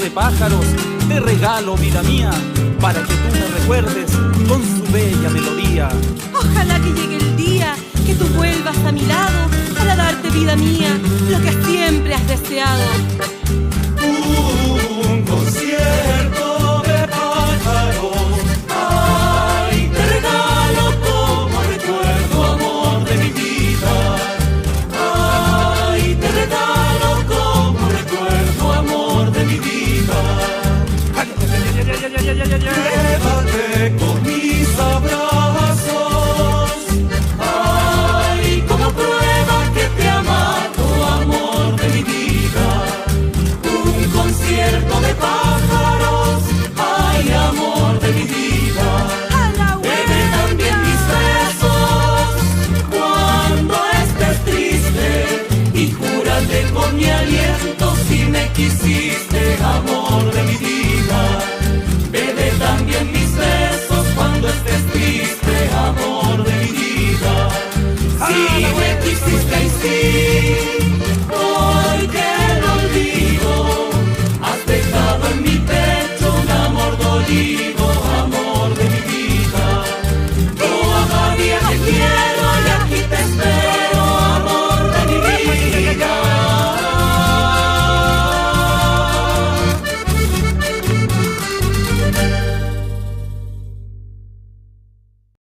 de pájaros te regalo, vida mía, para que tú me recuerdes con su bella melodía. Ojalá que llegue el día que tú vuelvas a mi lado para darte, vida mía, lo que siempre has deseado. Un concierto de pájaros, ay, te regalo como recuerdo, amor de mi vida. Ay, te regalo como recuerdo, amor de mi vida. Quédate con mis abrazos, ay, como prueba que te he amado, amor de mi vida. Un concierto de pájaros, ay, amor de mi vida. Bebe también mis besos cuando estés triste y júrate con mi aliento si me quisiste, amor de mi vida. Bebe también mis besos cuando estés triste, amor de mi vida. Si me quisiste y si